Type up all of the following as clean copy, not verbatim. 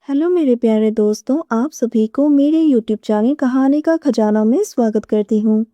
Hello मेरे प्यारे दोस्तों, आप सभी को मेरे यूट्यूब चैनल कहानी का खजाना में स्वागत करती हूँ।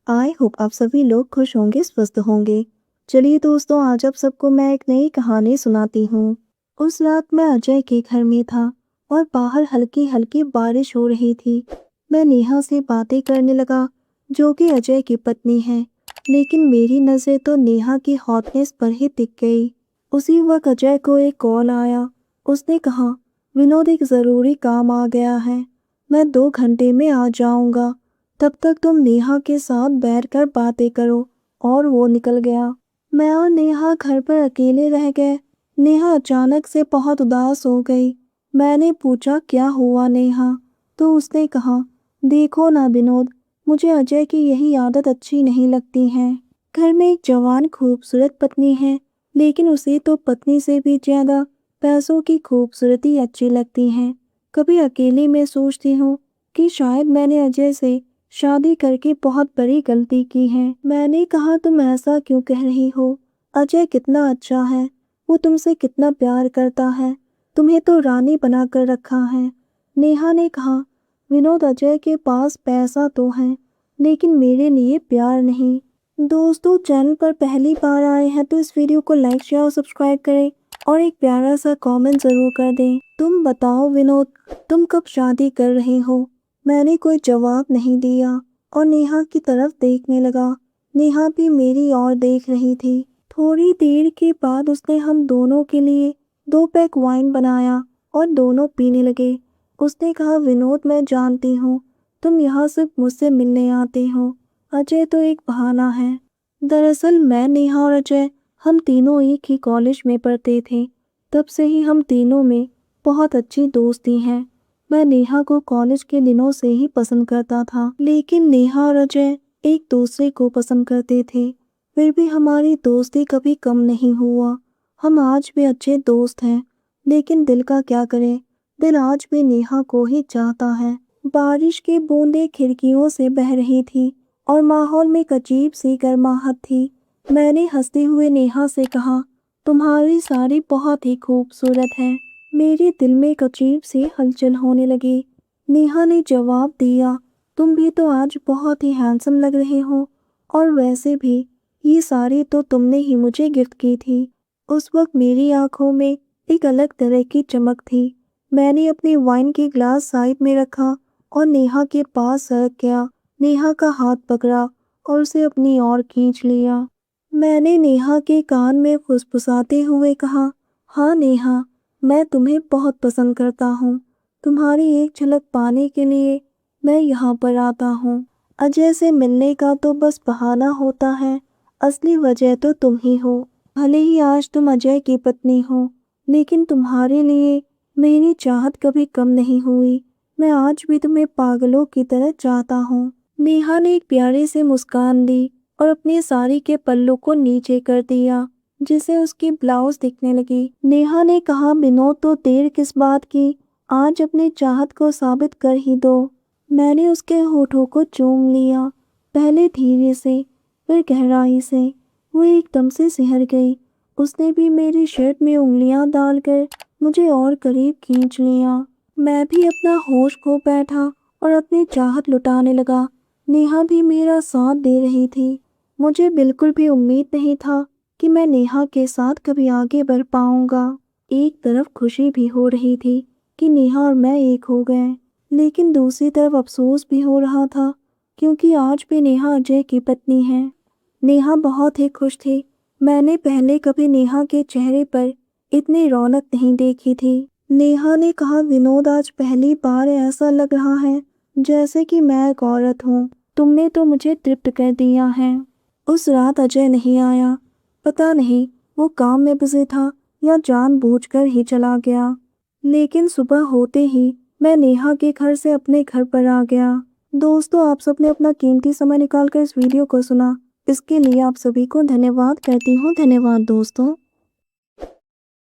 आई होप आप सभी लोग खुश होंगे, स्वस्थ होंगे। चलिए दोस्तों, आज आप सबको मैं एक नई कहानी सुनाती हूँ। उस रात मैं अजय के घर में था और बाहर हल्की हल्की बारिश हो रही थी। मैं नेहा से बातें करने लगा, जो कि अजय की पत्नी है, लेकिन मेरी नज़र तो नेहा की हॉटनेस पर ही टिक गई। उसी वक्त अजय को एक कॉल आया। उसने कहा, विनोद, एक ज़रूरी काम आ गया है, मैं 2 घंटे में आ जाऊंगा। तब तक तुम नेहा के साथ बैठकर बातें करो। और वो निकल गया। मैं और नेहा घर पर अकेले रह गए। नेहा अचानक से बहुत उदास हो गई। मैंने पूछा, क्या हुआ नेहा? तो उसने कहा, देखो ना विनोद, मुझे अजय की यही आदत अच्छी नहीं लगती है। घर में एक जवान खूबसूरत पत्नी है, लेकिन उसे तो पत्नी से भी ज्यादा पैसों की खूबसूरती अच्छी लगती है। कभी अकेले में सोचती हूँ कि शायद मैंने अजय से शादी करके बहुत बड़ी गलती की है। मैंने कहा, तुम ऐसा क्यों कह रही हो? अजय कितना अच्छा है, वो तुमसे कितना प्यार करता है, तुम्हें तो रानी बनाकर रखा है। नेहा ने कहा, विनोद, अजय के पास पैसा तो है, लेकिन मेरे लिए प्यार नहीं। दोस्तों, चैनल पर पहली बार आए हैं तो इस वीडियो को लाइक, शेयर और सब्सक्राइब करें और एक प्यारा सा कमेंट ज़रूर कर दें। तुम बताओ विनोद, तुम कब शादी कर रहे हो? मैंने कोई जवाब नहीं दिया और नेहा की तरफ देखने लगा। नेहा भी मेरी ओर देख रही थी। थोड़ी देर के बाद उसने हम दोनों के लिए 2 पैक वाइन बनाया और दोनों पीने लगे। उसने कहा, विनोद, मैं जानती हूँ तुम यहाँ सिर्फ मुझसे मिलने आते हो। अजय तो एक बहाना है। दरअसल मैं, नेहा और अजय, हम तीनों एक ही कॉलेज में पढ़ते थे। तब से ही हम तीनों में बहुत अच्छी दोस्ती है। मैं नेहा को कॉलेज के दिनों से ही पसंद करता था, लेकिन नेहा और अजय एक दूसरे को पसंद करते थे। फिर भी हमारी दोस्ती कभी कम नहीं हुआ। हम आज भी अच्छे दोस्त हैं, लेकिन दिल का क्या करें, दिल आज भी नेहा को ही चाहता है। बारिश की बूंदें खिड़कियों से बह रही थी और माहौल में एक अजीब सी गर्माहट थी। मैंने हंसते हुए नेहा से कहा, तुम्हारी साड़ी बहुत ही खूबसूरत है। मेरे दिल में एक अजीब सी हलचल होने लगी। नेहा ने जवाब दिया, तुम भी तो आज बहुत ही हैंडसम लग रहे हो, और वैसे भी ये साड़ी तो तुमने ही मुझे गिफ्ट की थी। उस वक्त मेरी आंखों में एक अलग तरह की चमक थी। मैंने अपने वाइन की ग्लास साइड में रखा और नेहा के पास सरक गया। नेहा का हाथ पकड़ा और उसे अपनी ओर खींच लिया। मैंने नेहा के कान में फुसफुसाते हुए कहा, हाँ नेहा, मैं तुम्हें बहुत पसंद करता हूँ। तुम्हारी एक झलक पाने के लिए मैं यहाँ पर आता हूँ। अजय से मिलने का तो बस बहाना होता है, असली वजह तो तुम ही हो। भले ही आज तुम अजय की पत्नी हो, लेकिन तुम्हारे लिए मेरी चाहत कभी कम नहीं हुई। मैं आज भी तुम्हें पागलों की तरह चाहता हूँ। नेहा ने एक प्यारे से मुस्कान दी और अपनी साड़ी के पल्लू को नीचे कर दिया, जिससे उसकी ब्लाउज दिखने लगी। नेहा ने कहा, विनोद, तो देर किस बात की, आज अपनी चाहत को साबित कर ही दो। मैंने उसके होठों को चूम लिया, पहले धीरे से, फिर गहराई से। वो एकदम से सिहर गई। उसने भी मेरी शर्ट में उंगलियां डालकर मुझे और करीब खींच लिया। मैं भी अपना होश खो बैठा और अपनी चाहत लुटाने लगा। नेहा भी मेरा साथ दे रही थी। मुझे बिल्कुल भी उम्मीद नहीं था कि मैं नेहा के साथ कभी आगे बढ़ पाऊंगा। एक तरफ खुशी भी हो रही थी कि नेहा और मैं एक हो गए, लेकिन दूसरी तरफ अफसोस भी हो रहा था, क्योंकि आज भी नेहा अजय की पत्नी है। नेहा बहुत ही खुश थी। मैंने पहले कभी नेहा के चेहरे पर इतनी रौनक नहीं देखी थी। नेहा ने कहा, विनोद, आज पहली बार ऐसा लग रहा है जैसे कि मैं एक औरत हूँ। तुमने तो मुझे तृप्त कर दिया है। उस रात अजय नहीं आया। पता नहीं वो काम में बिजी था या जानबूझकर ही चला गया। लेकिन सुबह होते ही मैं नेहा के घर से अपने घर पर आ गया। दोस्तों, आप सबने अपना कीमती समय निकालकर इस वीडियो को सुना, इसके लिए आप सभी को धन्यवाद करती हूँ। धन्यवाद दोस्तों।